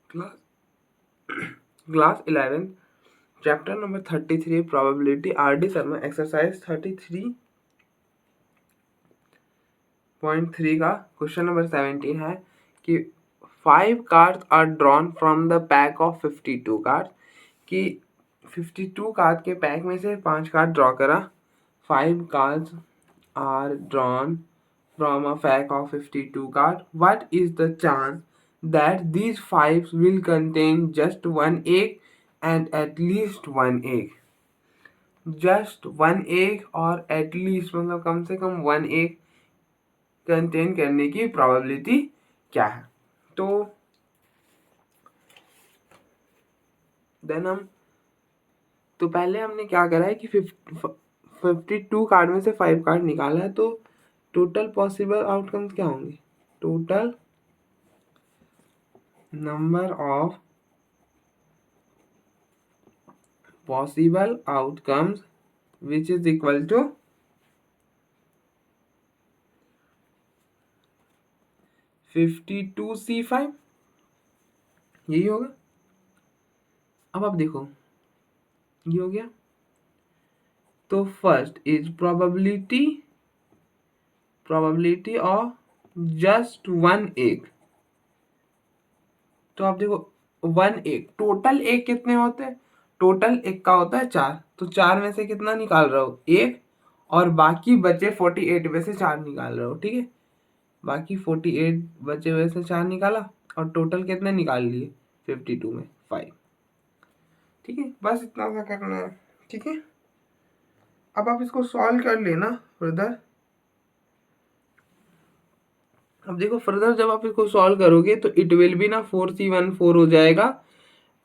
Class 11 chapter number 33 probability RD Sharma exercise 33.3 का question number 17 है कि 5 cards are drawn from the pack of 52 cards कि 52 card के pack में से 5 कार्ड ड्रॉ करा. 5 cards are drawn from a pack of 52 cards. What is the chance that these 5 will contain just one egg and at least one egg? Just one egg और at least मतलब कम से कम one egg contain करने की probability क्या है. तो then तो पहले हमने क्या करा है कि 52 कार्ड में से 5 कार्ड निकाला है. तो टोटल पॉसिबल आउटकम्स क्या होंगे? Total number of possible outcomes which is equal to 52C5 यही होगा. अब आप देखो ये हो गया. तो first is probability of just one egg. तो आप देखो वन एग, टोटल एग कितने होते हैं? टोटल एग का होता है 4. तो 4 में से कितना निकाल रहे हो? एक. और बाकी बचे 48 में से 4 निकाल रहे हो. ठीक है, बाकी 48 बचे हुए से 4 निकाला और टोटल कितने निकाल लिए? 52 में 5. ठीक है, बस इतना सा करना है. ठीक है, अब आप इसको सॉल्व कर लेना फर्दर. अब देखो फर्दर जब आप इसको सॉल्व करोगे तो इट विल बी ना 4C14 हो जाएगा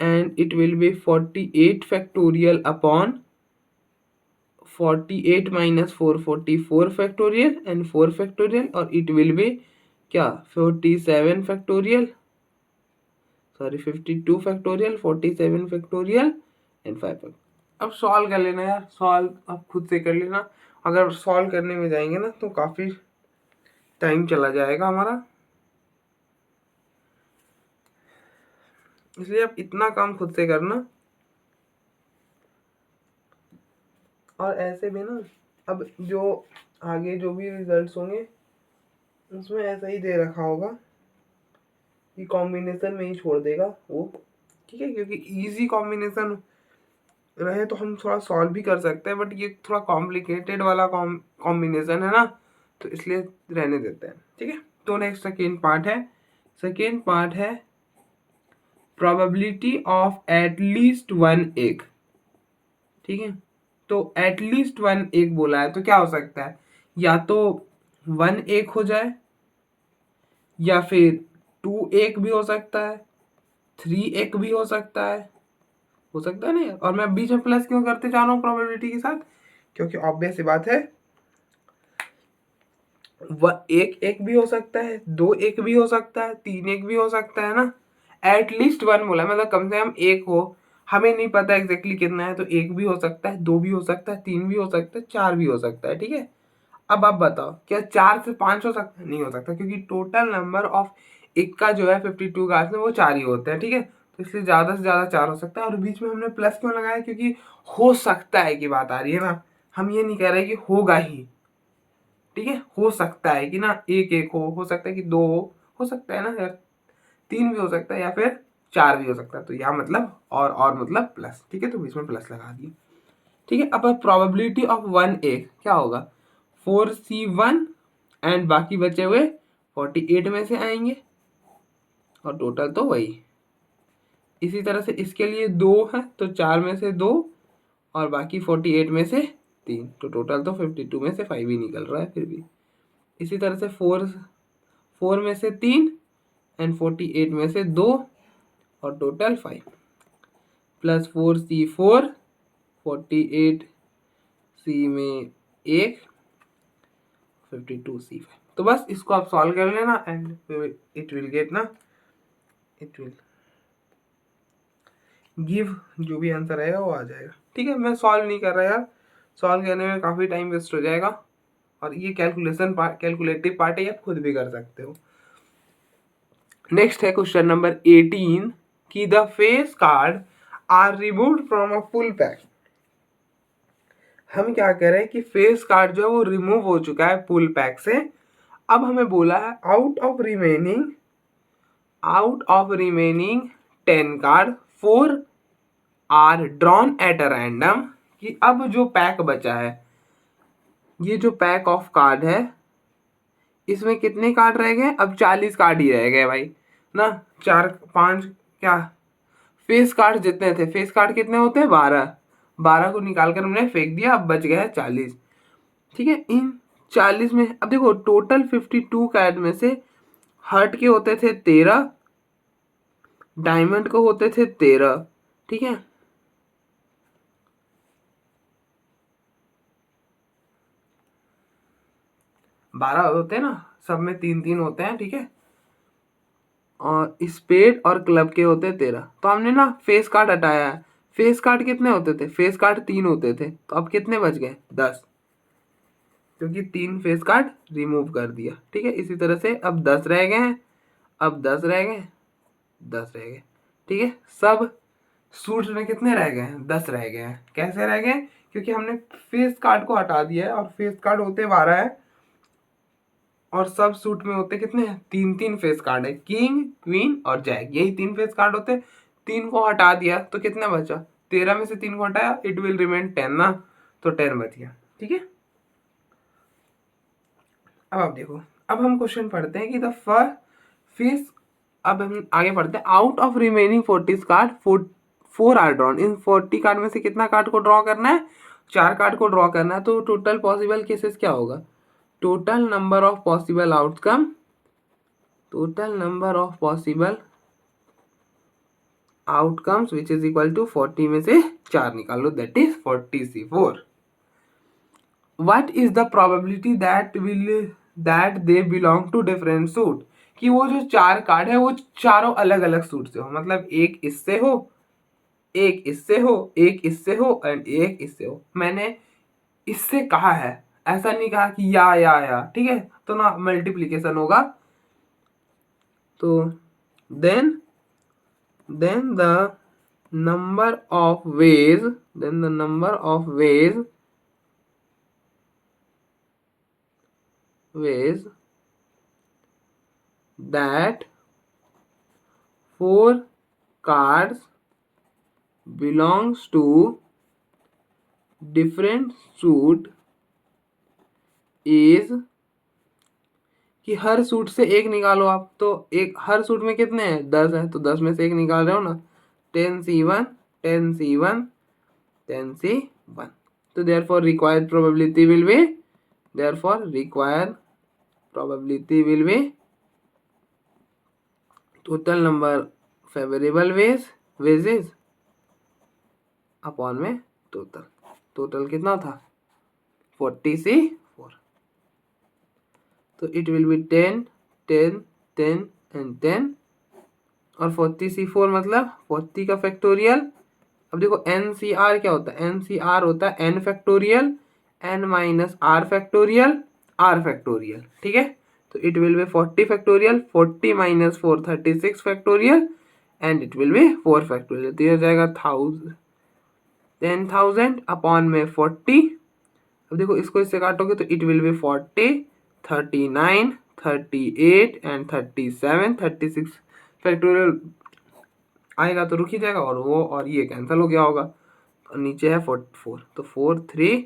and it will B 48 factorial upon 48 minus 4 44 factorial and 4 factorial और इट विल बी क्या 47 factorial, sorry 52 factorial 47 factorial and 5 factorial. अब सॉल्व कर लेना यार, सॉल्व अब खुद से कर लेना. अगर सॉल्व करने में जाएंगे ना तो काफ़ी टाइम चला जाएगा हमारा, इसलिए आप इतना काम खुद से करना. और ऐसे भी ना अब जो आगे जो भी रिजल्ट्स होंगे उसमें ऐसा ही दे रखा होगा कि कॉम्बिनेशन में ही छोड़ देगा वो. ठीक है, क्योंकि इजी कॉम्बिनेशन रहे तो हम थोड़ा सॉल्व भी कर सकते हैं, बट ये थोड़ा कॉम्प्लिकेटेड वाला कॉम्बिनेशन है ना, तो इसलिए रहने देते हैं. ठीक है, तो नेक्स्ट सेकेंड पार्ट है probability of at least one egg. ठीक है, तो एटलीस्ट वन एग बोला है तो क्या हो सकता है? या तो 1 एग हो जाए या फिर 2 एग भी हो सकता है, 3 एग भी हो सकता है ना यार. और मैं बीच में प्लस क्यों करते जा रहा हूँ प्रोबेबिलिटी के साथ? क्योंकि ऑब्वियस सी बात है एक एक भी हो सकता है, 2 एक भी हो सकता है, 3 एक भी हो सकता है ना. एटलीस्ट वन बोला मतलब कम से कम एक हो. हमें नहीं पता एग्जैक्टली कितना है, तो एक भी हो सकता है, 2 भी हो सकता है, 3 भी हो सकता है, 4 भी हो सकता है. ठीक है, अब आप बताओ क्या 4 से 5 हो सकता है? नहीं हो सकता, क्योंकि टोटल नंबर ऑफ एक का जो है 52 का में वो 4 ही होते हैं. ठीक है, तो इसलिए ज़्यादा से ज़्यादा 4 हो सकता है. और बीच में हमने प्लस क्यों लगाया? क्योंकि हो सकता है की बात आ रही है ना, हम ये नहीं कह रहे कि होगा ही. ठीक है, हो सकता है कि ना एक एक हो सकता है कि 2 हो सकता है ना यार, 3 भी हो सकता है या फिर 4 भी हो सकता है. तो यहाँ मतलब और मतलब प्लस. ठीक है, तो बीच में प्लस लगा दिए. ठीक है, अब प्रोबेबिलिटी ऑफ वन एग क्या होगा? 4C1 एंड बाकी बचे हुए 48 में से आएंगे और टोटल तो वही. इसी तरह से इसके लिए 2 है तो 4 में से 2 और बाकी 48 में से 3, तो टोटल तो 52 में से 5 ही निकल रहा है फिर भी. इसी तरह से 4 में से 3 एंड 48 में से 2 और टोटल 5 प्लस 4C4 48C में 1 52C5. तो बस इसको आप सॉल्व कर लेना एंड इट विल गेट ना, इट विल गिव जो भी आंसर आएगा वो आ जाएगा. ठीक है, मैं सॉल्व नहीं कर रहा यार, सॉल्व करने में काफ़ी टाइम वेस्ट हो जाएगा और ये कैलकुलेटिव पार्ट है, आप खुद भी कर सकते हो. नेक्स्ट है क्वेश्चन नंबर 18 कि the face card are removed from a full pack. हम क्या कह रहे हैं कि फेस कार्ड जो है वो रिमूव हो चुका है फुल पैक से। अब हमें बोला है out of remaining 10 card 4 are drawn at a random, कि अब जो पैक बचा है, ये जो पैक ऑफ कार्ड है, इसमें कितने कार्ड रह गए? अब 40 कार्ड ही रह गए भाई ना। 4 5 क्या फेस कार्ड जितने थे, फेस कार्ड कितने होते हैं? 12। 12 को निकाल कर हमने फेंक दिया, अब बच गया है 40। ठीक है, इन 40 में अब देखो टोटल 52 कार्ड में से हर्ट के होते थे 13, डायमंड को होते थे 13। ठीक है, बारह होते हैं ना, सब में 3 3 होते हैं। ठीक है, और स्पेड और क्लब के होते 13। तो हमने ना फेस कार्ड हटाया है। फेस कार्ड कितने होते थे? फेस कार्ड 3 होते थे, तो अब कितने बच गए? 10, क्योंकि 3 फेस कार्ड रिमूव कर दिया। ठीक है, इसी तरह से अब 10 रह गए हैं, अब 10 रह गए, 10 रह गए। ठीक है, सब सूट में कितने रह गए हैं? 10 रह गए हैं। कैसे रह गए? क्योंकि हमने फेस कार्ड को हटा दिया है, और फेस कार्ड होते 12 है, और सब सूट में होते कितने हैं? 3 3 फेस कार्ड है, किंग क्वीन और जैक, यही 3 फेस कार्ड होते। 3 को हटा दिया तो कितना बचा? 13 में से 3 को हटाया, इट विल रिमेन 10 ना, तो 10 बच गया। ठीक है, अब आप देखो, अब हम क्वेश्चन पढ़ते हैं कि द फेस, अब हम आगे पढ़ते हैं। Out of remaining 40 card 4 are drawn, इन 40 कार्ड में से कितना कार्ड को ड्रॉ करना है? 4 कार्ड को ड्रॉ करना है। तो टोटल पॉसिबल केसेस क्या होगा? Total number of possible outcome, total number of possible outcomes which is equal to 40 में से 4 निकाल लो, that is 40C4। What is the probability that they belong to different suit, कि वो जो 4 कार्ड है वो चारों अलग अलग सूट से हो, मतलब एक इससे हो, एक इससे हो, एक इससे हो, एंड एक इससे हो। मैंने इससे कहा है, ऐसा नहीं कहा कि या। ठीक है, तो ना मल्टीप्लीकेशन होगा। तो then the number of ways that 4 cards belongs to different suit is, कि हर सूट से एक निकालो आप। तो एक हर सूट में कितने हैं? 10 है, तो 10 में से एक निकाल रहे हो ना, 10C1 10C1 10C1। तो therefore required probability will be total number favorable ways upon में टोटल कितना था? 40C4। तो इट विल बी 10 10 10 एंड 10, और 40C4 मतलब 40 का फैक्टोरियल। अब देखो NCR क्या होता है? NCR होता है n factorial n minus r factorial r factorial. ठीक है, तो it will B 40 factorial, 40 minus 4 36 factorial, and it will B 4 factorial. तो ये हो जाएगा 10,000 अपॉन में 40। अब देखो इसको इससे काटोगे तो it will B 40 39 38 and 37 36 factorial आएगा तो रुक ही जाएगा, और वो और ये कैंसिल हो गया होगा, और नीचे है 44। तो 4 3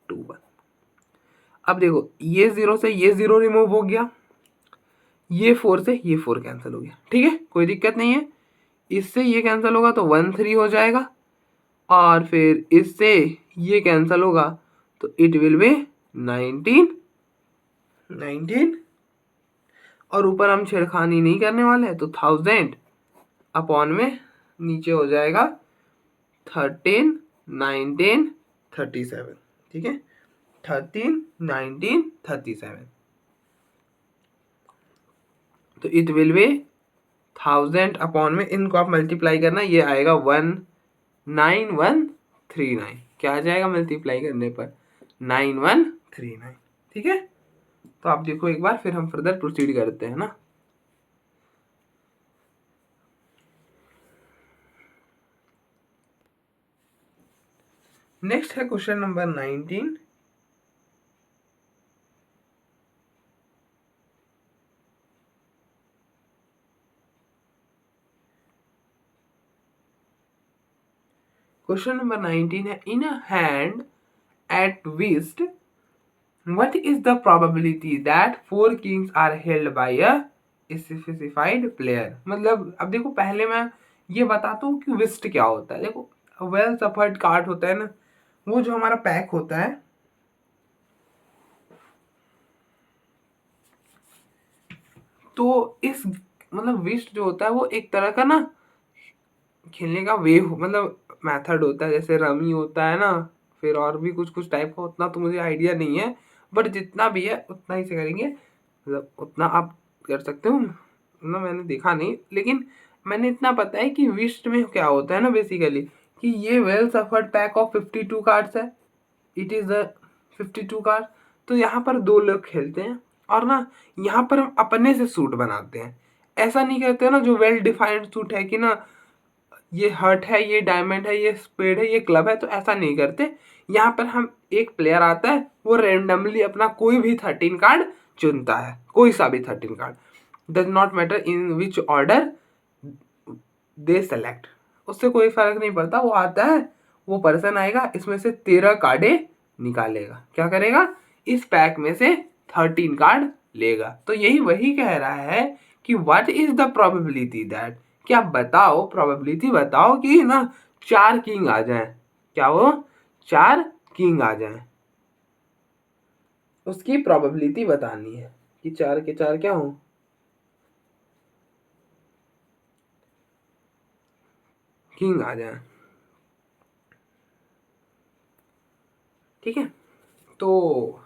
2 1। अब देखो ये 0 से ये 0 रिमूव हो गया, ये 4 से ये 4 कैंसिल हो गया। ठीक है, कोई दिक्कत नहीं है। इससे ये कैंसिल होगा तो 1 3 हो जाएगा, और फिर इससे ये कैंसिल होगा तो इट विल बी 19 और ऊपर हम छेड़खानी नहीं करने वाले हैं, तो 1000 अपॉन में नीचे हो जाएगा 13 19 37। ठीक है, 13 19 37। तो इट विल बी 1000 अपॉन में, इनको आप मल्टीप्लाई करना, ये आएगा 19139। क्या आ जाएगा मल्टीप्लाई करने पर? 9139। ठीक है, तो आप देखो एक बार, फिर हम फर्दर प्रोसीड करते हैं ना। नेक्स्ट है क्वेश्चन नंबर 19। क्वेश्चन नंबर 19 है, in a hand at whist what is the probability that four kings are held by a specified player। मतलब अब देखो, पहले मैं ये बताता हूँ कि विस्ट क्या होता है। देखो, वेल सफर्ड कार्ड होता है ना, वो जो हमारा पैक होता है, तो इस मतलब विस्ट जो होता है वो एक तरह का ना खेलने का वे मतलब मेथड होता है। जैसे रमी होता है ना, फिर और भी कुछ कुछ टाइप का, उतना तो मुझे आइडिया नहीं है, बट जितना भी है उतना ही से करेंगे। मतलब उतना आप कर सकते हो ना, मैंने देखा नहीं, लेकिन मैंने इतना पता है कि विस्ट में क्या होता है ना बेसिकली, कि ये well shuffled pack of 52 cards है। It is a 52 card. तो यहाँ पर दो लोग खेलते हैं, और ना यहाँ पर हम अपने से सूट बनाते हैं। ऐसा नहीं करते ना जो वेल डिफाइंड सूट है कि ना ये हर्ट है, ये डायमंड है, ये स्पेड है, ये क्लब है, तो ऐसा नहीं करते। यहाँ पर हम एक प्लेयर आता है, वो रेंडमली अपना कोई भी 13 कार्ड चुनता है, कोई सा भी 13 card, does not matter in which order they select, उससे कोई फर्क नहीं पड़ता। वो आता है, वो पर्सन आएगा, इसमें से 13 कार्डे निकालेगा। क्या करेगा? इस पैक में से 13 कार्ड लेगा। तो यही वही कह रहा है कि what is the probability that, क्या बताओ, प्रोबेबिलिटी बताओ कि ना 4 किंग आ जाए। क्या वो 4 किंग आ जाए, उसकी प्रोबेबिलिटी बतानी है कि 4 के 4 क्या हो, किंग आ जाए। ठीक है, तो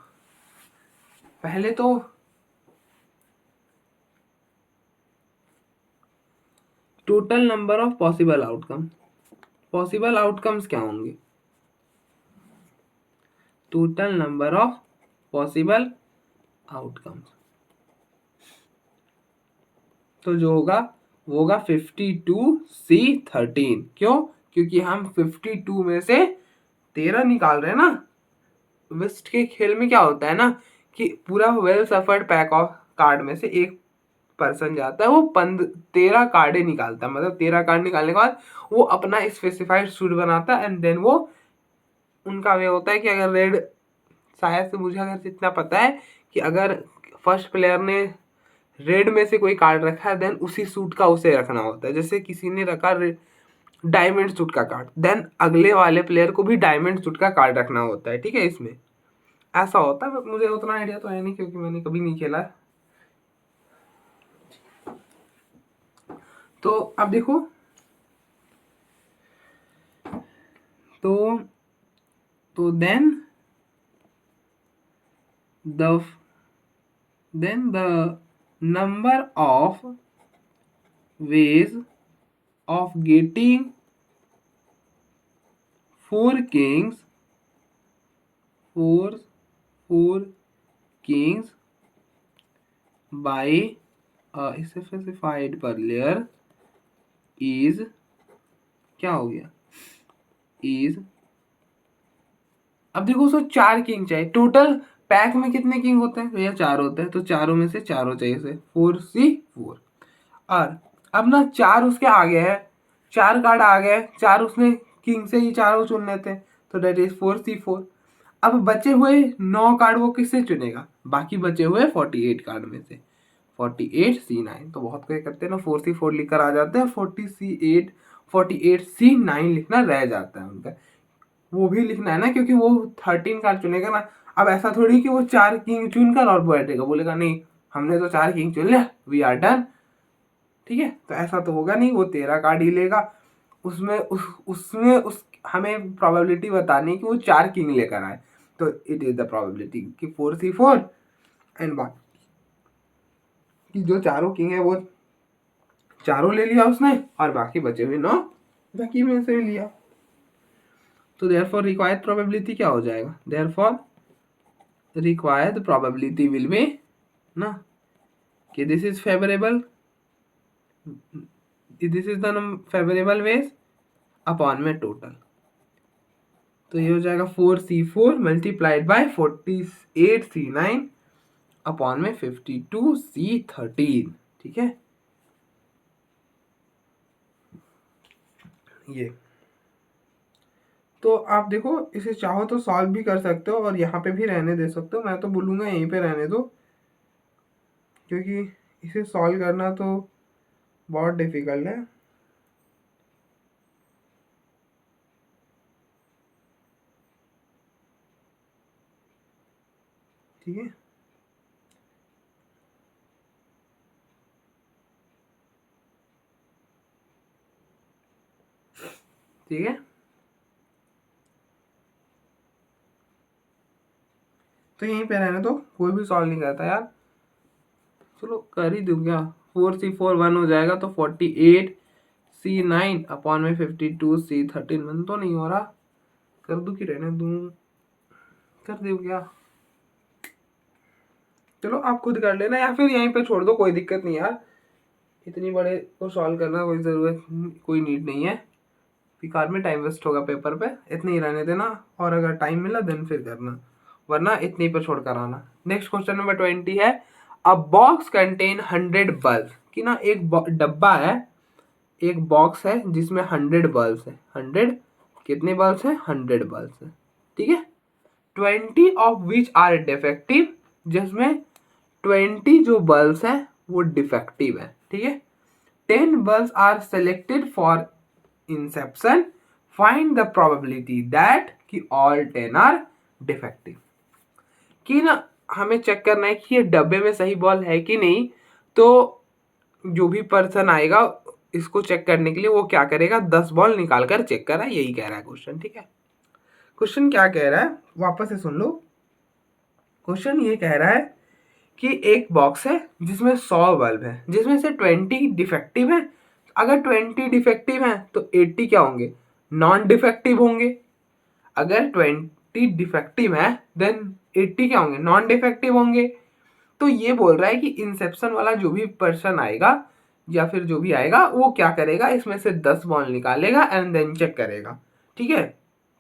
पहले तो total number of possible outcome, possible outcomes क्या होंगे? Total number of possible outcomes, तो जो होगा वो होगा 52C13। क्यों? क्योंकि हम 52 में से 13 निकाल रहे हैं ना। विस्ट के खेल में क्या होता है ना कि पूरा well shuffled pack of card में से एक पर्सन जाता है, वो 13 कार्डे निकालता है। मतलब 13 कार्ड निकालने के बाद वो अपना स्पेसिफाइड सूट बनाता है, एंड देन वो उनका वे होता है कि अगर रेड, शायद से मुझे अगर जितना पता है कि अगर फर्स्ट प्लेयर ने रेड में से कोई कार्ड रखा है, देन उसी सूट का उसे रखना होता है। जैसे किसी ने रखा डायमंड सूट का कार्ड, देन अगले वाले प्लेयर को भी डायमंड सूट का कार्ड रखना होता है। ठीक है, इसमें ऐसा होता है। मुझे उतना आइडिया तो है नहीं क्योंकि मैंने कभी नहीं खेला। तो अब देखो, तो then the number of ways of getting 4 kings, 4 kings by a specified player is, क्या हो गया, is, अब देखो उसको 4 किंग चाहिए। टोटल पैक में कितने किंग होते हैं भैया? 4 होते हैं, तो चारों में से चारों चाहिए से 4C4। और अब ना 4 उसके आगे है, 4 कार्ड आ गए, 4 उसने किंग से ही चारों चुनने थे, तो डेट इज 4C4। अब बचे हुए 9 कार्ड वो किससे चुनेगा? बाकी बचे हुए 48 कार्ड में से 48C9। तो बहुत कोई करते हैं ना 4C4 लिखकर आ जाते हैं, 48C9 लिखना रह जाता है उनका। वो भी लिखना है ना, क्योंकि वो 13 कार्ड चुनेगा ना। अब ऐसा थोड़ी कि वो 4 किंग चुनकर और बैठेगा, बोलेगा नहीं हमने तो 4 किंग चुन लिया, वी आर डन। ठीक है, तो ऐसा तो होगा नहीं, वो 13 कार्ड ही लेगा। उसमें हमें प्रोबेबिलिटी बतानी है कि वो 4 किंग लेकर आए। तो इट इज द प्रोबेबिलिटी कि 4C4 एंड बाकी कि जो चारों किंग है वो चारों ले लिया उसने, और बाकी बचे हुए 9 बाकी में से लिया। तो देयरफॉर रिक्वायर्ड प्रोबेबिलिटी क्या हो जाएगा? Therefore required probability will be ना कि this is favourable, this is the favourable ways upon में टोटल। तो ये हो जाएगा 4C4 multiplied by 48C9 upon में 52C13। ठीक है, ये तो आप देखो इसे चाहो तो सॉल्व भी कर सकते हो और यहाँ पे भी रहने दे सकते हो। मैं तो बोलूँगा यहीं पे रहने दो, क्योंकि इसे सॉल्व करना तो बहुत डिफिकल्ट है। ठीक है, ठीक है, तो यहीं पे रहने दो, कोई भी सॉल्व नहीं करता यार। चलो कर ही दूँ क्या, 4C4 1 हो जाएगा तो 48C9 अपॉन में 52C13। मन तो नहीं हो रहा, कर दूँ कि रहने दूँ, कर दूँ क्या? चलो आप खुद कर लेना या फिर यहीं पे छोड़ दो, कोई दिक्कत नहीं यार। इतनी बड़े को सॉल्व करना कोई ज़रूरत, कोई नीड नहीं है। बेकार में टाइम वेस्ट होगा पेपर पे, इतने ही रहने देना। और अगर टाइम मिला देन फिर करना, वरना इतनी पे छोड़ कर आना। नेक्स्ट क्वेश्चन नंबर 20 है, अ बॉक्स कंटेन 100 बल्ब। कि ना एक डब्बा है, एक बॉक्स है जिसमें 100 बल्ब है। 100 कितने बल्ब है? 100 बल्ब है। ठीक है, 20 ऑफ विच आर डिफेक्टिव, जिसमें 20 जो बल्ब हैं वो डिफेक्टिव है। ठीक है, 10 bulb are selected for inspection, find the probability that कि ऑल 10 आर डिफेक्टिव। कि ना हमें चेक करना है कि ये डब्बे में सही बॉल है कि नहीं। तो जो भी पर्सन आएगा इसको चेक करने के लिए वो क्या करेगा, 10 बॉल निकाल कर चेक करा, यही कह रहा है क्वेश्चन। ठीक है, क्वेश्चन क्या कह रहा है वापस से सुन लो। क्वेश्चन ये कह रहा है कि एक बॉक्स है जिसमें 100 बल्ब है, जिसमें से 20 डिफेक्टिव है। अगर 20 डिफेक्टिव हैं तो 80 क्या होंगे? नॉन डिफेक्टिव होंगे। अगर 20 डिफेक्टिव है देन 80 क्या होंगे? नॉन डिफेक्टिव होंगे। तो ये बोल रहा है कि इंसेप्शन वाला जो भी पर्सन आएगा या फिर जो भी आएगा वो क्या करेगा, इसमें से 10 बॉल निकालेगा एंड देन चेक करेगा। ठीक है,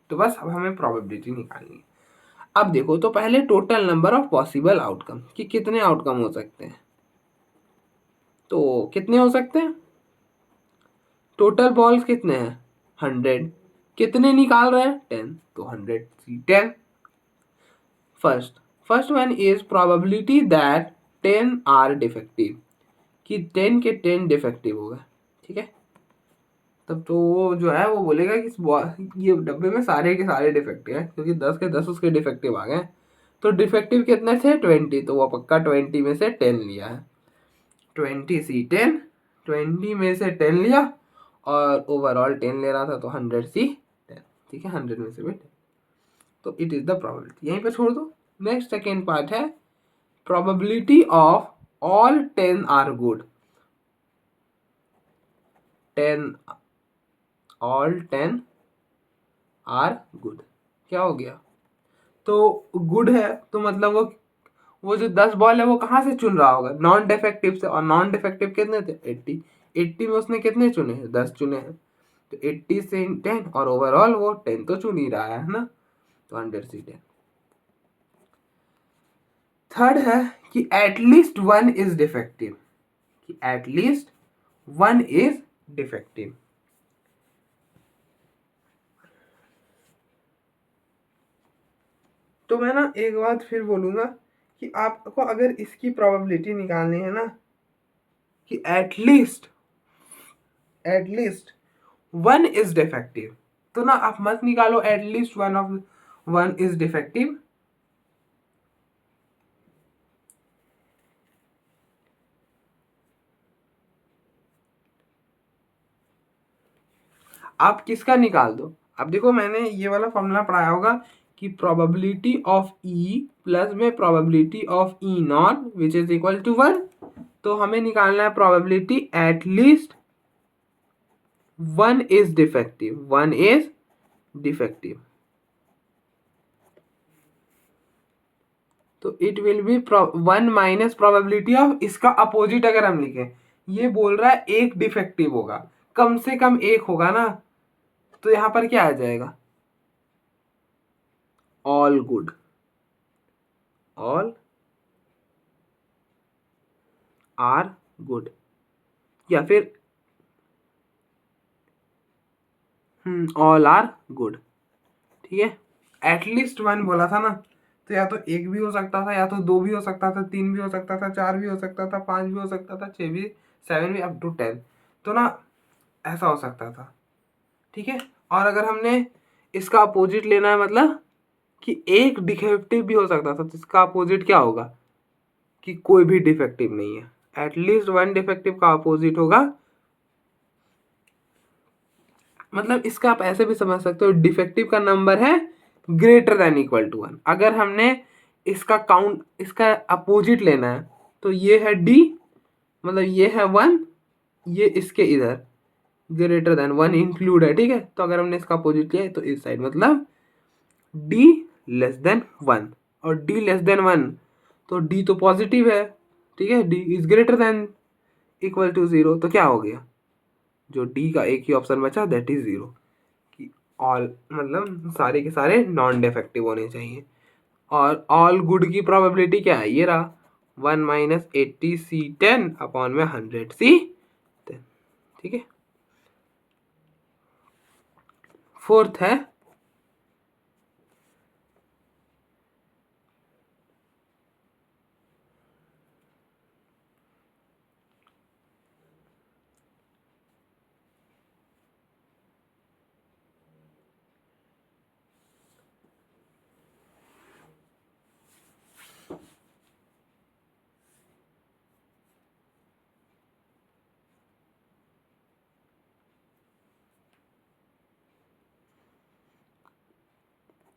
तो बस अब हमें प्रोबेबिलिटी निकालनी है। अब देखो तो पहले total number of possible outcome, कि कितने आउटकम हो सकते हैं। तो कितने हो सकते हैं? टोटल बॉल्स कितने हैं? 100। कितने निकाल रहे हैं? 10, तो 100 first first one is probability that 10 are defective, कि 10 के 10 डिफेक्टिव होगा। ठीक है, तब तो वो जो है वो बोलेगा कि ये डब्बे में सारे के सारे डिफेक्टिव हैं, क्योंकि 10 के 10 उसके डिफेक्टिव आ गए। तो डिफेक्टिव कितने थे? 20, तो वो पक्का 20 में से 10 लिया है। 20C10, 20 में से 10 लिया और ओवरऑल 10 ले रहा था, तो 100C10। ठीक है, 100 में से भी 10, तो इट इज द प्रोबेबिलिटी। यहीं पे छोड़ दो। नेक्स्ट सेकेंड पार्ट है, probability of all 10 are good. 10 all 10 are good, क्या हो गया? तो गुड है तो मतलब वो जो 10 बॉल है वो कहाँ से चुन रहा होगा? नॉन डिफेक्टिव से। और नॉन डिफेक्टिव कितने थे? 80। 80 में उसने कितने चुने हैं? 10 चुने हैं। तो 80 से 10 और ओवरऑल वो 10 तो चुन ही रहा है ना, तो 100C10। थर्ड है कि एटलीस्ट 1 इज डिफेक्टिव, कि एटलीस्ट 1 इज डिफेक्टिव। तो मैं ना एक बात फिर बोलूंगा कि आपको अगर इसकी प्रोबेबिलिटी निकालनी है ना कि एटलीस्ट 1 इज डिफेक्टिव, तो ना आप मत निकालो एटलीस्ट 1 इज डिफेक्टिव। आप किसका निकाल दो। अब देखो मैंने ये वाला फॉर्मूला पढ़ाया होगा कि प्रोबेबिलिटी ऑफ ई प्लस में probability of E not which is equal to 1। तो हमें निकालना है probability at least 1 is defective. 1 is defective, तो it will be 1 minus probability of, इसका अपोजिट अगर हम लिखें, ये बोल रहा है एक डिफेक्टिव होगा, कम से कम एक होगा ना, तो यहां पर क्या आ जाएगा? All good, all are good, या फिर ऑल आर गुड, ठीक है। एटलीस्ट वन बोला था ना, तो या तो एक भी हो सकता था, या तो दो भी हो सकता था, तीन भी हो सकता था, चार भी हो सकता था, पांच भी हो सकता था, छह भी, सेवन भी, अप टू 10, तो ना ऐसा हो सकता था, ठीक है। और अगर हमने इसका अपोजिट लेना है, मतलब कि एक डिफेक्टिव भी हो सकता था, तो इसका अपोजिट क्या होगा कि कोई भी डिफेक्टिव नहीं है। एटलीस्ट वन डिफेक्टिव का अपोजिट होगा, मतलब इसका आप ऐसे भी समझ सकते हो, डिफेक्टिव का नंबर है ग्रेटर देन इक्वल टू 1। अगर हमने इसका काउंट, इसका अपोजिट लेना है, तो ये है डी, मतलब ये है 1, ये इसके इधर ग्रेटर देन 1 इंक्लूड है, ठीक है। तो अगर हमने इसका अपोजिट लिया है तो इस साइड, मतलब डी लेस देन 1, और डी लेस देन 1, तो डी तो पॉजिटिव है, ठीक है, D is greater than equal to 0, तो क्या हो गया, जो डी का एक ही ऑप्शन बचा, दैट इज 0, कि ऑल, मतलब सारे के सारे नॉन डिफेक्टिव होने चाहिए। और ऑल गुड की प्रोबेबिलिटी क्या है, ये रहा 1 माइनस 80C10 अपॉन में 100C10, ठीक है। फोर्थ है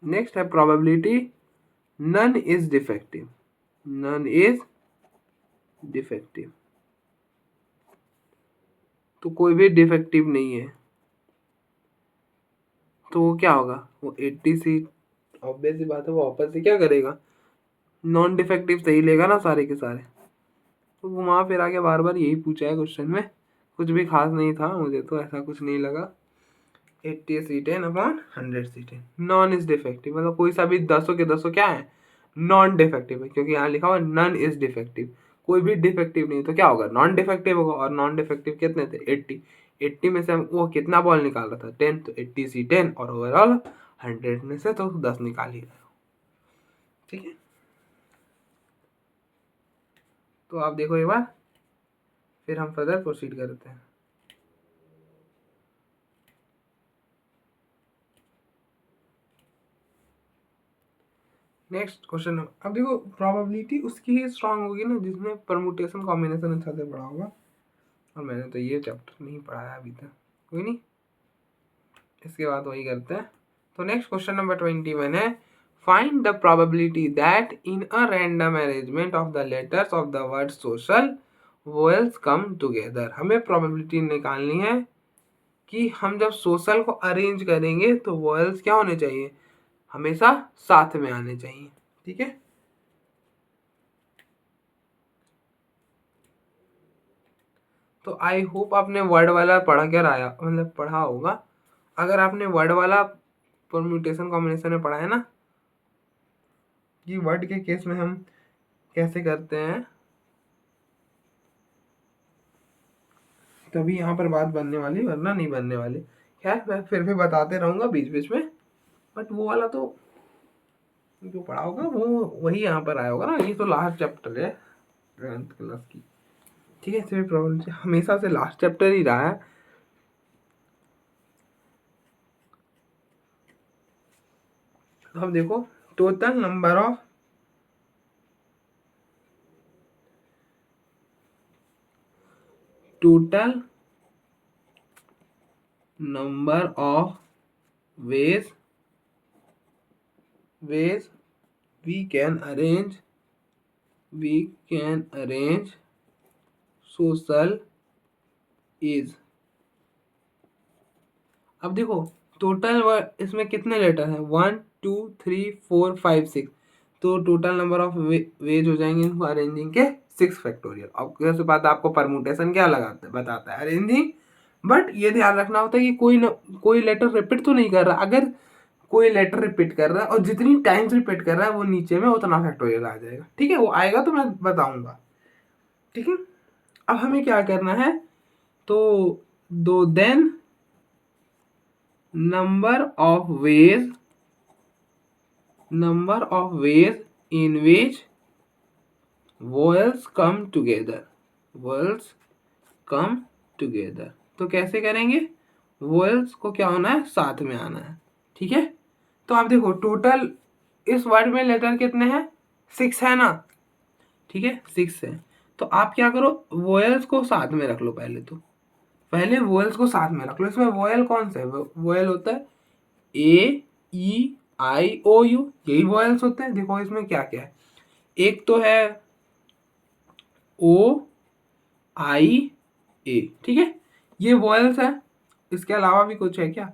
नेक्स्ट है probability none is defective, none is defective, तो कोई भी डिफेक्टिव नहीं है, तो वो क्या होगा, वो 80C, ऑब्वियस सी बात है, वो वापस से क्या करेगा, नॉन डिफेक्टिव सही लेगा ना सारे के सारे। तो घुमा फिरा के बार बार यही पूछा है क्वेश्चन में, कुछ भी खास नहीं था, मुझे तो ऐसा कुछ नहीं लगा। 80C10 upon 100C10 non is defective, मतलब कोई सा भी 10 के 10 क्या है, नॉन डिफेक्टिव है, क्योंकि यहाँ लिखा हुआ नन इज डिफेक्टिव, कोई भी डिफेक्टिव नहीं, तो क्या होगा, नॉन डिफेक्टिव होगा। और नॉन डिफेक्टिव कितने थे, 80, 80 में से हम वो कितना बॉल निकाल रहा था, 10, तो 80C10, और ओवरऑल 100 में से तो 10 निकाल ही रहे हो, ठीक है। तो आप देखो एक बार, फिर हम फर्दर प्रोसीड करते हैं। नेक्स्ट क्वेश्चन, अब देखो प्रोबेबिलिटी उसकी ही स्ट्रांग होगी ना जिसमें परमुटेशन कॉम्बिनेशन अच्छा से पढ़ा होगा, और मैंने तो ये चैप्टर नहीं पढ़ाया अभी तक, कोई नहीं, इसके बाद वही करते हैं। तो नेक्स्ट क्वेश्चन नंबर 21 है, find the probability that in a random arrangement of the letters of the word social vowels come together. हमें प्रोबेबिलिटी निकालनी है कि हम जब सोशल को अरेंज करेंगे तो वोवेल्स क्या होने चाहिए, हमेशा साथ में आने चाहिए, ठीक है। तो आई होप आपने वर्ड वाला पढ़ा कर आया, मतलब पढ़ा होगा। अगर आपने वर्ड वाला परम्यूटेशन कॉम्बिनेशन में पढ़ा है ना, कि वर्ड के केस में हम कैसे करते हैं, तभी यहाँ पर बात बनने वाली, वरना नहीं बनने वाली। खैर मैं फिर भी बताते रहूँगा बीच बीच में, बट वो वाला तो जो पढ़ा होगा वो वही यहाँ पर आया होगा ना, ये तो लास्ट चैप्टर है 11th क्लास की, ठीक है। इसमें प्रॉब्लम हमेशा से लास्ट चैप्टर ही रहा है। तो हम देखो, total number of ways we can arrange social is। अब देखो टोटल इसमें कितने लेटर हैं, 1 2 3 4 5 6, तो टोटल नंबर ऑफ वेज हो जाएंगे इनको अरेंजिंग के 6 फैक्टोरियल। अब कैसे बात, आपको परमुटेशन क्या लगाता है, बताता है अरेंजिंग, बट ये ध्यान रखना होता है कि कोई लेटर रिपीट तो नहीं कर रहा। अगर कोई लेटर रिपीट कर रहा है और जितनी टाइम्स रिपीट कर रहा है वो नीचे में उतना फैक्टोरियल आ जाएगा। ठीक है, वो आएगा तो मैं बताऊंगा। ठीक है, अब हमें क्या करना है, तो दो then number of ways in which vowels come together, vowels come together. तो कैसे करेंगे, वॉयल्स को क्या होना है, साथ में आना है। ठीक है, तो आप देखो टोटल इस वर्ड में लेटर कितने हैं, 6 है ना। ठीक है, 6 है। तो आप क्या करो, वॉयल्स को साथ में रख लो। पहले वॉयल्स को साथ में रख लो। इसमें वॉयल कौन सा है, वॉयल होता है ए ई आई ओ यू, यही वॉयल्स होते हैं। देखो इसमें क्या क्या है, एक तो है ओ आई ए। ठीक है, ये वॉयल्स है। इसके अलावा भी कुछ है क्या,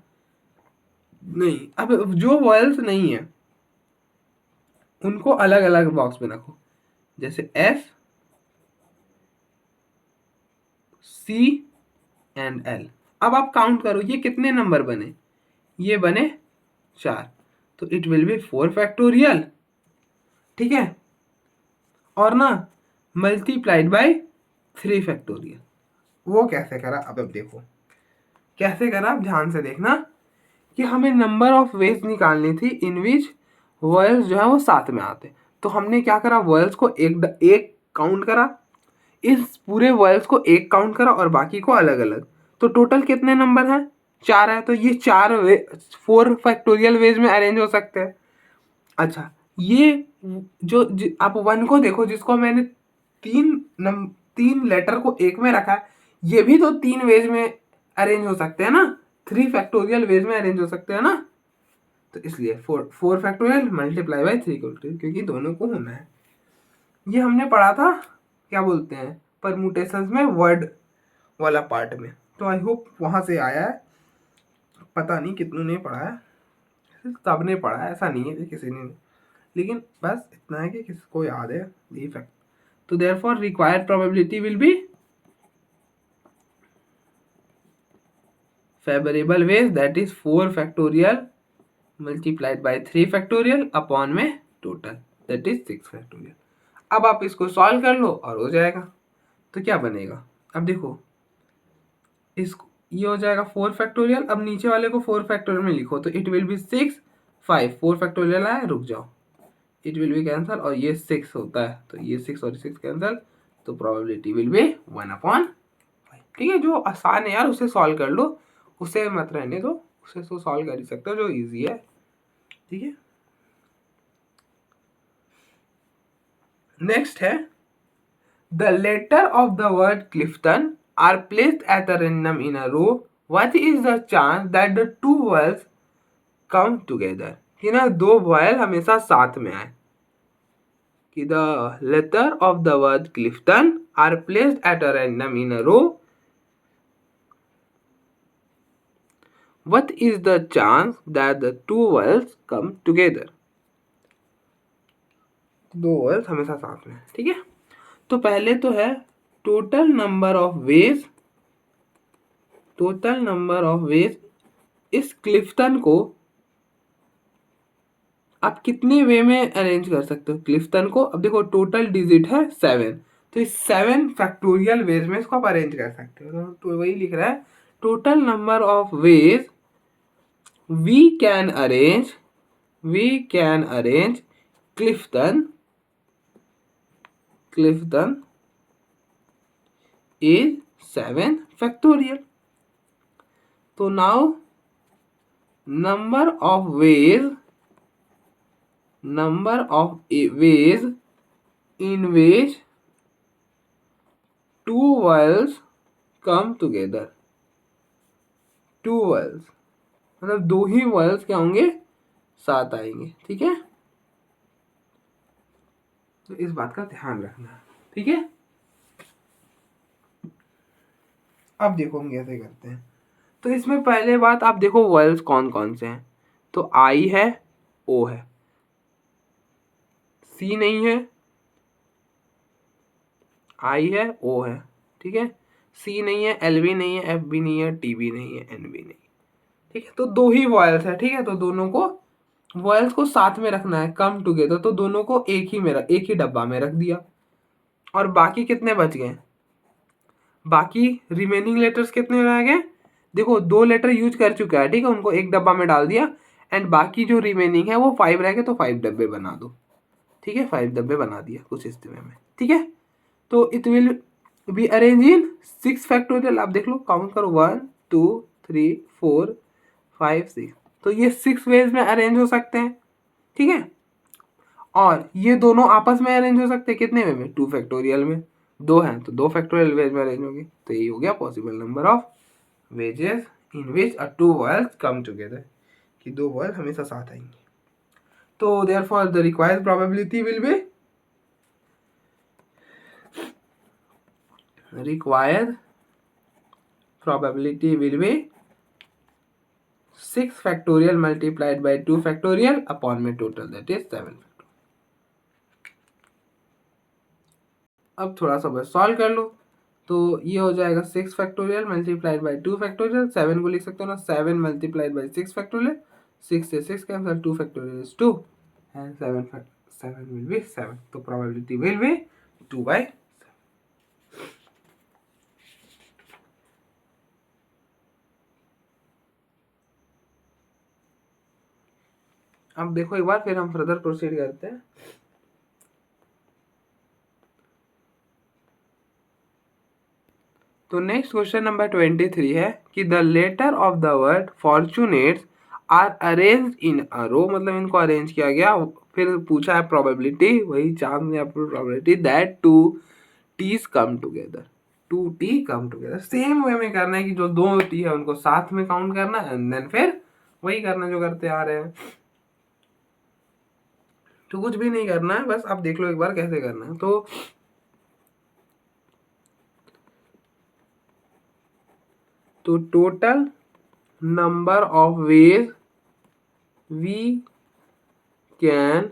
नहीं। अब जो वॉयल्स नहीं है उनको अलग अलग बॉक्स में रखो, जैसे एस सी एंड एल। अब आप काउंट करो ये कितने नंबर बने, ये बने 4, तो इट विल बी 4 फैक्टोरियल। ठीक है, और ना मल्टीप्लाइड बाय 3 फैक्टोरियल। वो कैसे करा, अब देखो कैसे करा, आप ध्यान से देखना कि हमें नंबर ऑफ वेज निकालनी थी इन विच वॉयल्स जो है वो साथ में आते। तो हमने क्या करा, वॉयल्स को एक काउंट करा, इस पूरे वॉयल्स को एक काउंट करा और बाकी को अलग अलग। तो टोटल कितने नंबर हैं, 4 है। तो ये 4 फैक्टोरियल वेज में अरेंज हो सकते हैं। अच्छा, ये आप 1 को देखो, जिसको मैंने 3 लेटर को एक में रखा है, ये भी तो 3 वेज में अरेंज हो सकते हैं ना, 3 फैक्टोरियल वेज में अरेंज हो सकते हैं ना। तो इसलिए 4 फैक्टोरियल मल्टीप्लाई बाय 3 फैक्टोरियल, क्योंकि दोनों को होना है। ये हमने पढ़ा था, क्या बोलते हैं, परमुटेशंस में वर्ड वाला पार्ट में। तो आई होप वहां से आया है। पता नहीं कितनों ने पढ़ा है, सबने पढ़ा है, ऐसा नहीं है कि किसी ने नहीं, लेकिन बस इतना है कि किसको याद है ये फैक्ट। तो therefore required probability will B favorable ways, that is 4 factorial multiplied by 3 factorial upon में टोटल that is 6 factorial। अब आप इसको सॉल्व कर लो और हो जाएगा। तो क्या बनेगा, अब देखो इसको, ये हो जाएगा 4 फैक्टोरियल। अब नीचे वाले को 4 फैक्टोरियल में लिखो, तो इट विल बी 6 5 4 फैक्टोरियल आया, रुक जाओ, इट विल बी कैंसल, और ये 6 होता है तो ये 6 और 6 कैंसल, तो प्रोबेबिलिटी विल बी 1/5। ठीक है, जो आसान है यार उसे सॉल्व कर लो, उसे मत रहने दो, उसे तो सॉल्व कर ही सकते हो जो इजी है। ठीक है, नेक्स्ट है the letter of the word Clifton are placed at a random in a row, what is the chance that the two vowels come together. कि ना 2 वॉयल हमेशा साथ में आए, कि the letter of the word Clifton are placed at a random in a row, what is the chance that the two vowels come together। 2 vowels हमेशा साथ में। ठीक है, तो पहले तो है टोटल नंबर ऑफ वेज इस क्लिफ्टन को आप कितने वे में अरेंज कर सकते हो क्लिफ्टन को। अब देखो टोटल डिजिट है 7, तो इस 7 फैक्टोरियल वेज में इसको आप अरेंज कर सकते हो। तो वही लिख रहा है total number of veg we can arrange Clifton is 7 factorial। तो now number of ways in which two vowels come together, 2 vowels मतलब 2 ही वॉयल्स क्या होंगे, साथ आएंगे। ठीक है, तो इस बात का ध्यान रखना। ठीक है, अब देखो हम कैसे करते हैं। तो इसमें पहले बात आप देखो वॉयल्स कौन कौन से हैं, तो आई है, ओ है, सी नहीं है, आई है, ओ है। ठीक है, सी नहीं है, एल भी नहीं है, एफ भी नहीं है, टी भी नहीं है, एन भी नहीं। ठीक है, तो 2 ही वॉयल्स है। ठीक है, तो दोनों को वॉयल्स को साथ में रखना है, कम टुगेदर, तो दोनों को एक ही डब्बा में रख दिया। और बाकी कितने बच गए, बाकी रिमेनिंग लेटर्स कितने रह गए, देखो 2 लेटर यूज कर चुका है, ठीक है, उनको एक डब्बा में डाल दिया, एंड बाकी जो रिमेनिंग है वो 5 रह गए, तो 5 डब्बे बना दो, ठीक है, 5 डब्बे बना दिया कुछ इस तरह में, ठीक है। तो it will be arrange in 6 factorial. आप देख लो, काउंट करो, 1 2 3 4 5 6, तो ये 6 वेज में अरेंज हो सकते हैं, ठीक है। और ये दोनों आपस में अरेंज हो सकते हैं कितने वे में, 2 फैक्टोरियल में, 2 हैं तो 2 फैक्टोरियल वेज में अरेंज होंगे। तो ये हो गया possible number of wages in which a 2 vials come together, कि 2 वॉयल हमेशा साथ आएंगे। तो therefore the required probability will B, required probability will be 6 factorial multiplied by 2 factorial upon में total, that is 7 factorial। अब थोड़ा सा बस सॉल्व कर लो, तो ये हो जाएगा 6 फैक्टोरियल मल्टीप्लाइड बाई 2 फैक्टोरियल, 7 को लिख सकते हो ना, 7 मल्टीप्लाइड बाई 6 फैक्टोरियल, 6 से 6 cancel, 2 factorial is 2 and 7 will be 7, तो प्रोबेबिलिटी विल बी 2/7। अब देखो एक बार, फिर हम फर्दर प्रोसीड करते हैं। तो नेक्स्ट क्वेश्चन नंबर 23 है कि the letter of the word fortunates are arrange in a row, मतलब इनको अरेंज किया गया, फिर पूछा है प्रोबेबिलिटी, वही चांद या probability that 2 Ts come together, 2 T come together. Same way में करना है कि जो 2 टी है उनको साथ में काउंट करना है, एंड देन फिर वही करना जो करते आ रहे हैं। तो कुछ भी नहीं करना है, बस आप देख लो एक बार कैसे करना है। तो total number of ways we can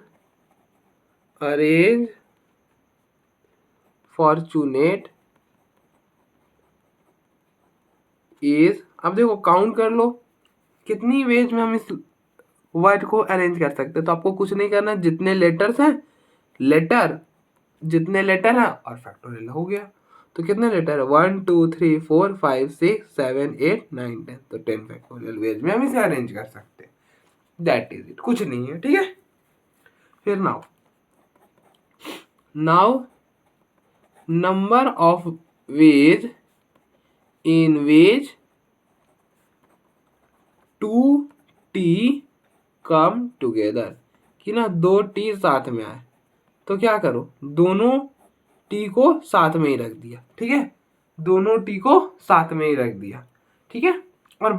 arrange fortunate is, अब देखो काउंट कर लो कितनी वेज में हम इस वर्ड को अरेंज कर सकते हैं। तो आपको कुछ नहीं करना, जितने लेटर्स हैं, जितने लेटर हैं और फैक्टोरियल हो गया। तो कितने लेटर है, 1 2 3 4 5 6 7 8 9 10, तो 10 फैक्टोरियल वेज में हम इसे अरेंज कर सकते हैं। दैट इज इट, कुछ नहीं है, ठीक है। फिर now number of ways in ways 2 T come together, कि ना 2 टी साथ में आए, तो क्या करो, दोनों टी को साथ में ही रख दिया, ठीक है, दोनों टी को साथ में ही रख दिया, ठीक है। और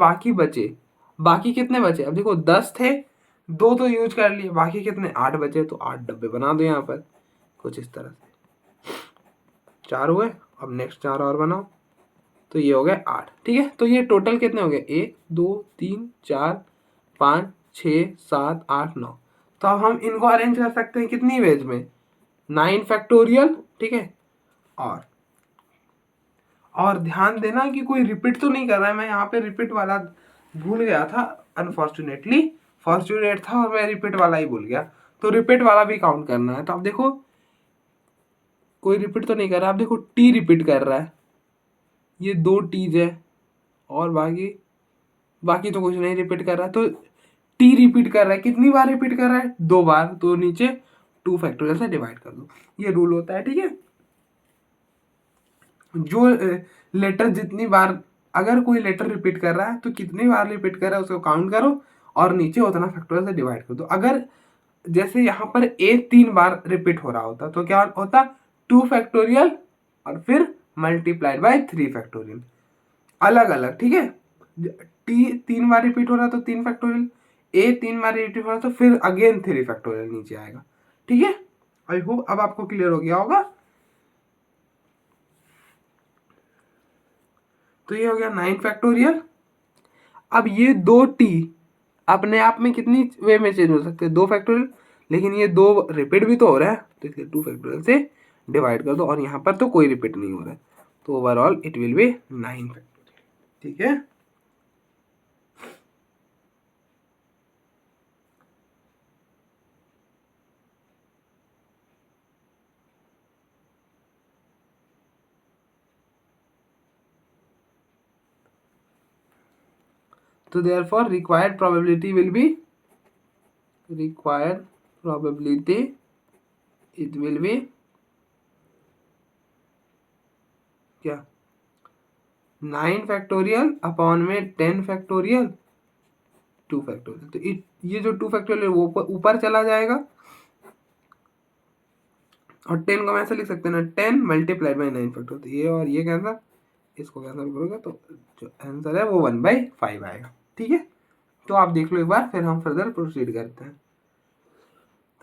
बाकी कितने बचे, अब देखो 10 थे, 2 तो यूज कर लिए, बाकी कितने, 8 बचे, तो 8 डब्बे बना दो यहाँ पर कुछ इस तरह से, 4 हुए, अब नेक्स्ट 4 और बनाओ, तो ये हो गए 8, ठीक है। तो ये टोटल कितने हो गए, 1 2 3 4 5 6 7 8 9, तो अब हम इनको अरेंज कर सकते हैं कितनी वेज में, 9 फैक्टोरियल, ठीक है। और ध्यान देना कि कोई रिपीट तो नहीं कर रहा है, मैं यहाँ पे रिपीट वाला भूल गया था, अनफॉर्चुनेटली फॉर्चुनेट था और मैं रिपीट वाला ही भूल गया, तो रिपीट वाला भी काउंट करना है। तो अब देखो कोई रिपीट तो नहीं कर रहा, अब देखो टी रिपीट कर रहा है, ये 2 टीज है, और बाकी तो कुछ नहीं रिपीट कर रहा है, तो टी रिपीट कर रहा है, कितनी बार रिपीट कर रहा है, 2 बार, तो नीचे 2 फैक्टोरियल से डिवाइड कर दो, ये रूल होता है, ठीक है। जो लेटर जितनी बार, अगर कोई लेटर रिपीट कर रहा है तो कितनी बार रिपीट कर रहा है उसको काउंट करो, और नीचे उतना फैक्टोरियल से डिवाइड कर दो। अगर जैसे यहाँ पर ए 3 बार रिपीट हो रहा होता तो क्या होता, 2 फैक्टोरियल और फिर मल्टीप्लाइड बाय 3 फैक्टोरियल, अलग अलग, ठीक है। टी 3 बार रिपीट हो रहा तो 3 फैक्टोरियल, ए 3 बार रिपीट हो रहा तो फिर अगेन 3 फैक्टोरियल नीचे आएगा, ठीक है। आई होप अब आपको क्लियर हो गया होगा। तो ये हो गया 9 फैक्टोरियल। अब ये 2 टी अपने आप में कितनी वे में चेंज हो सकते हैं, 2 फैक्टोरियल, लेकिन ये 2 रिपीट भी तो हो रहा है, तो इसलिए 2 फैक्टोरियल से डिवाइड कर दो, और यहाँ पर तो कोई रिपीट नहीं हो रहा है, तो overall it will B 9 factorial, ठीक है। तो therefore required probability will B it will B क्या 9 फैक्टोरियल अपॉन में 10 फैक्टोरियल 2 फैक्टोरियल। तो ये जो 2 फैक्टोरियल वो ऊपर चला जाएगा और 10 को हम ऐसे लिख सकते हैं ना 10 मल्टीप्लाइड बाई 9 फैक्टोरियल। तो ये और ये कैंसर, इसको कैंसिल करोगे तो जो आंसर है वो 1/5 आएगा। ठीक है, तो आप देख लो एक बार, फिर हम फर्दर प्रोसीड करते हैं।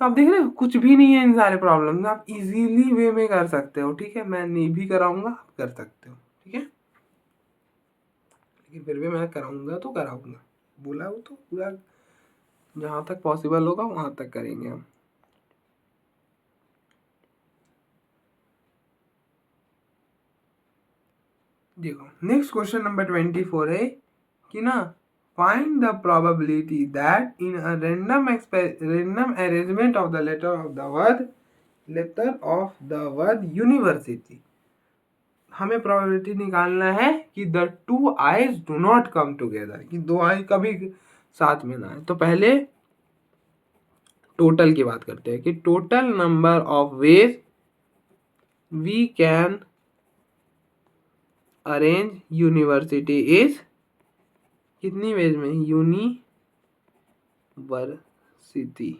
तो आप देख रहे हो कुछ भी नहीं है इन सारे प्रॉब्लम, आप इजीली वे में कर सकते हो। ठीक है, मैं नहीं भी कराऊंगा, आप कर सकते हो। ठीक है, लेकिन फिर भी मैं कराऊंगा तो कराऊंगा, बोला हो तो पूरा जहाँ तक पॉसिबल होगा वहाँ तक करेंगे हम। देखो नेक्स्ट क्वेश्चन नंबर 24 है कि ना find the probability that in a random arrangement of the letter of the word university, हमें प्रोबेबिलिटी निकालना है कि the two eyes do not come together, कि दो आई कभी साथ में ना आए। तो पहले टोटल की बात करते हैं कि total number of ways we can arrange university is, कितनी वेज में, यूनिवर्सिटी।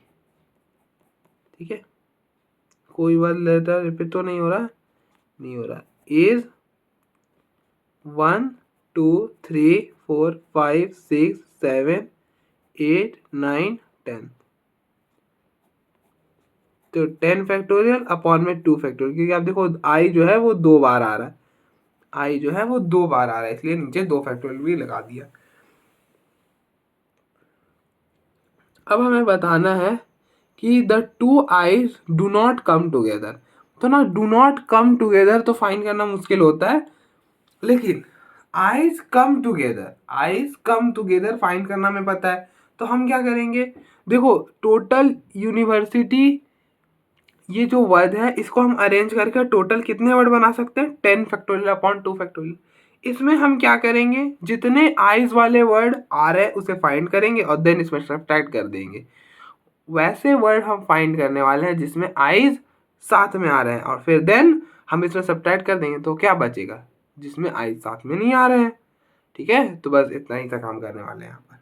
ठीक है, कोई वर्ड लेटर रिपीट तो नहीं हो रहा, इज 1 2 3 4 5 6 7 8 9 10। तो 10 फैक्टोरियल अपॉन में 2 फैक्टोरियल, क्योंकि आप देखो आई जो है वो 2 बार आ रहा है, इसलिए नीचे 2 फैक्टोरियल भी लगा दिया। अब हमें बताना है कि the two eyes do not come together. तो ना डू नॉट कम टुगेदर तो फाइंड करना मुश्किल होता है, लेकिन आईज कम टुगेदर फाइंड करना हमें पता है। तो हम क्या करेंगे, देखो टोटल यूनिवर्सिटी ये जो वर्ड है इसको हम अरेंज करके टोटल कितने वर्ड बना सकते हैं, 10 फैक्टोरियल अपॉन 2 फैक्टोरियल। इसमें हम क्या करेंगे, जितने आईज वाले वर्ड आ रहे हैं उसे फाइंड करेंगे और देन इसमें सब्ट्रैक्ट कर देंगे। वैसे वर्ड हम फाइंड करने वाले हैं जिसमें आईज साथ में आ रहे हैं, और फिर देन हम इसमें सब्ट्रैक्ट कर देंगे तो क्या बचेगा, जिसमें आईज साथ में नहीं आ रहे हैं। ठीक है, तो बस इतना ही तक हम करने वाले हैं यहाँ पर,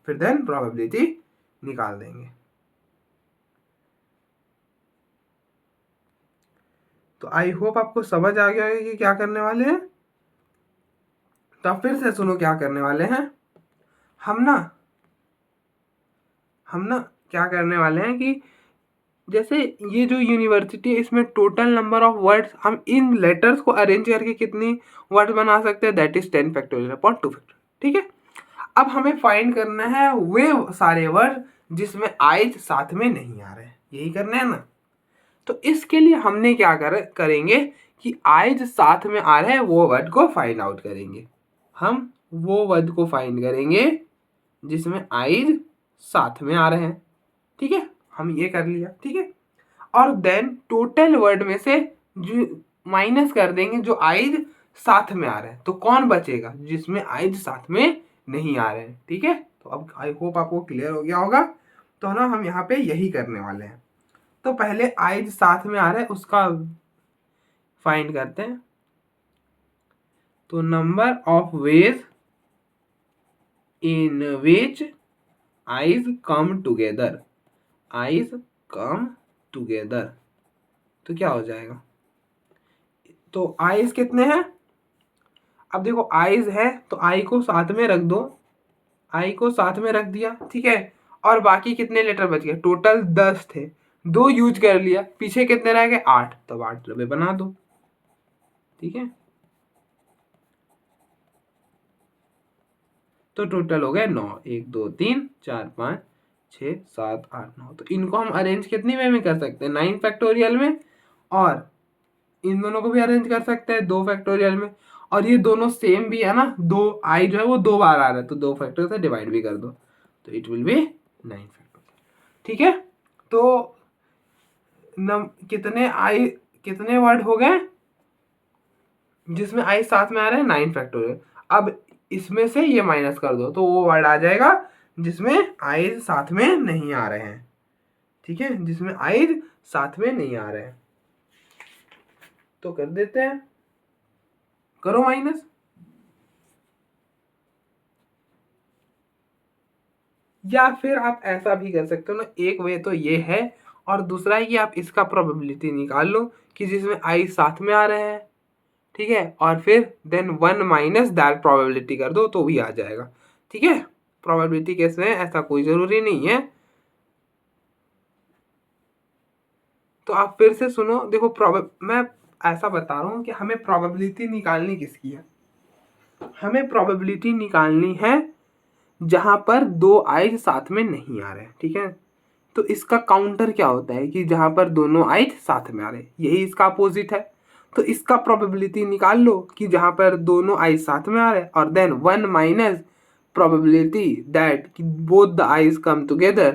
फिर देन प्रोबेबिलिटी निकाल देंगे। तो आई होप आपको समझ आ गया है कि क्या करने वाले हैं। तो आप फिर से सुनो क्या करने वाले हैं। हम ना क्या करने वाले हैं कि जैसे ये जो यूनिवर्सिटी है इसमें टोटल नंबर ऑफ वर्ड्स, हम इन लेटर्स को अरेंज करके कितनी वर्ड बना सकते हैं, that is 10 factorial upon 2 factorial. ठीक है, अब हमें फाइंड करना है वे सारे वर्ड जिसमें आईज साथ में नहीं आ रहे हैं, यही करना है ना। तो इसके लिए हमने क्या करेंगे कि आईज साथ में आ रहे हैं वो वर्ड को फाइंड आउट करेंगे। हम वो वर्ड को फाइंड करेंगे जिसमें आईज साथ में आ रहे हैं। ठीक है, हम ये कर लिया। ठीक है, और देन टोटल वर्ड में से जो माइनस कर देंगे जो आईज साथ में आ रहे हैं, तो कौन बचेगा, जिसमें आईज साथ में नहीं आ रहे हैं। ठीक है, तो अब आई होप आपको क्लियर हो गया होगा। तो ना हम यहाँ पे यही करने वाले हैं। तो पहले आईज साथ में आ रहा है उसका फाइंड करते हैं। तो number of ways in which eyes come together, तो क्या हो जाएगा, तो आईज कितने हैं, अब देखो आईज है तो आई को साथ में रख दो, दिया। ठीक है, और बाकी कितने लेटर बच गए, टोटल 10 थे, 2 यूज कर लिया, पीछे कितने रह गए 8, तब 8 डब्बे बना दो। ठीक है, तो टोटल हो गए 9, 1 2 3 4 5 6 7 8 9। तो इनको हम अरेंज कितनी वे में कर सकते हैं, 9 फैक्टोरियल में, और इन दोनों को भी अरेंज कर सकते हैं 2 फैक्टोरियल में। और ये दोनों सेम भी है ना, 2 आई जो है वो 2 बार आ रहा है, तो 2 फैक्टोरियल से डिवाइड भी कर दो, तो इट विल बी 9 फैक्टोरियल। ठीक है, तो कितने वर्ड हो गए जिसमें आई साथ में आ रहे हैं, 9 फैक्टोरियल। अब इसमें से ये माइनस कर दो तो वो वर्ड आ जाएगा जिसमें आइज साथ में नहीं आ रहे हैं। ठीक है, जिसमें आइज साथ में नहीं आ रहे हैं। तो कर देते हैं, करो माइनस। या फिर आप ऐसा भी कर सकते हो ना, एक वे तो ये है और दूसरा है कि आप इसका प्रोबेबिलिटी निकाल लो कि जिसमें आई साथ में आ रहे हैं। ठीक है, और फिर देन 1 माइनस दैट प्रोबेबिलिटी कर दो तो भी आ जाएगा। ठीक है, प्रोबेबिलिटी केस में ऐसा कोई जरूरी नहीं है। तो आप फिर से सुनो, देखो मैं ऐसा बता रहा हूँ कि हमें प्रोबेबिलिटी निकालनी किसकी है। हमें प्रोबेबिलिटी निकालनी है जहां पर दो आइज साथ में नहीं आ रहे। ठीक है, तो इसका काउंटर क्या होता है कि जहां पर दोनों आइज साथ में आ रहे, यही इसका अपोजिट है। तो इसका प्रोबेबिलिटी निकाल लो कि जहां पर दोनों आइज साथ में आ रहे और देन 1 माइनस प्रोबेबिलिटी दैट कि both the eyes come together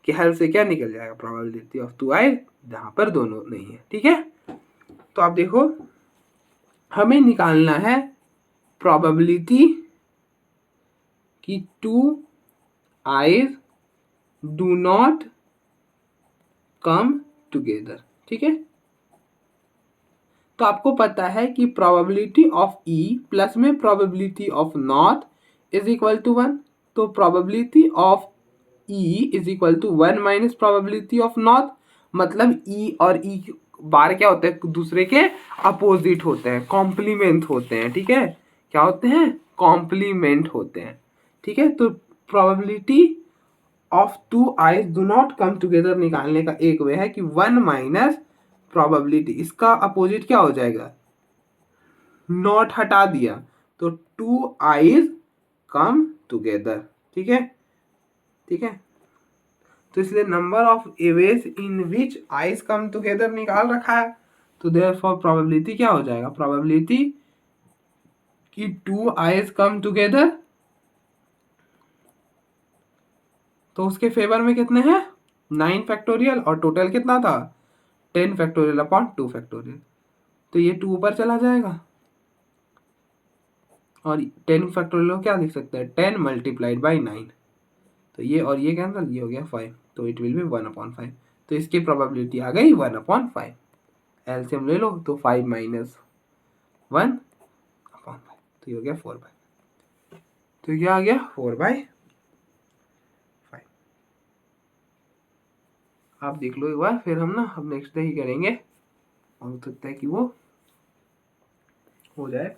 कि हेल्प से क्या निकल जाएगा, प्रोबेबिलिटी ऑफ टू आइज जहां पर दोनों नहीं है। ठीक है, तो आप देखो हमें निकालना है प्रोबेबिलिटी कि two I's do not come together. ठीक है, तो आपको पता है कि प्रोबेबिलिटी ऑफ ई प्लस में probability of not is equal to 1। तो probability of E is equal to 1 minus probability of not, मतलब ई और ई बार क्या होते हैं, दूसरे के अपोजिट होते हैं, कॉम्प्लीमेंट होते हैं। ठीक है, क्या होते हैं, कॉम्प्लीमेंट होते हैं। ठीक है, तो probability of two I's do not come together निकालने का एक वे है कि 1 माइनस प्रोबेबिलिटी, इसका अपोजिट क्या हो जाएगा, नॉट हटा दिया तो टू आइज कम टुगेदर। ठीक है, ठीक है, तो इसलिए number of ways in which eyes come together निकाल रखा है। तो देयरफॉर प्रोबेबिलिटी क्या हो जाएगा, प्रोबेबिलिटी कि टू आइज कम टुगेदर, तो उसके फेवर में कितने हैं 9 फैक्टोरियल और टोटल कितना था 10 फैक्टोरियल अपॉन 2 फैक्टोरियल। तो ये 2 ऊपर चला जाएगा और 10 फैक्टोरियल को क्या लिख सकते हैं 10 मल्टीप्लाइड बाई 9। तो ये और ये कैंसिल, ये हो गया 5, तो इट विल बी 1/5। तो इसकी प्रोबेबिलिटी आ गई 1/5। एलसीएम ले लो तो 5 माइनस 1/5, तो ये हो गया 4/5। तो क्या आ गया 4/5। आप देख लो एक बार, फिर हम ना अब नेक्स्ट डे ही करेंगे और हो सकता है कि वो हो जाए।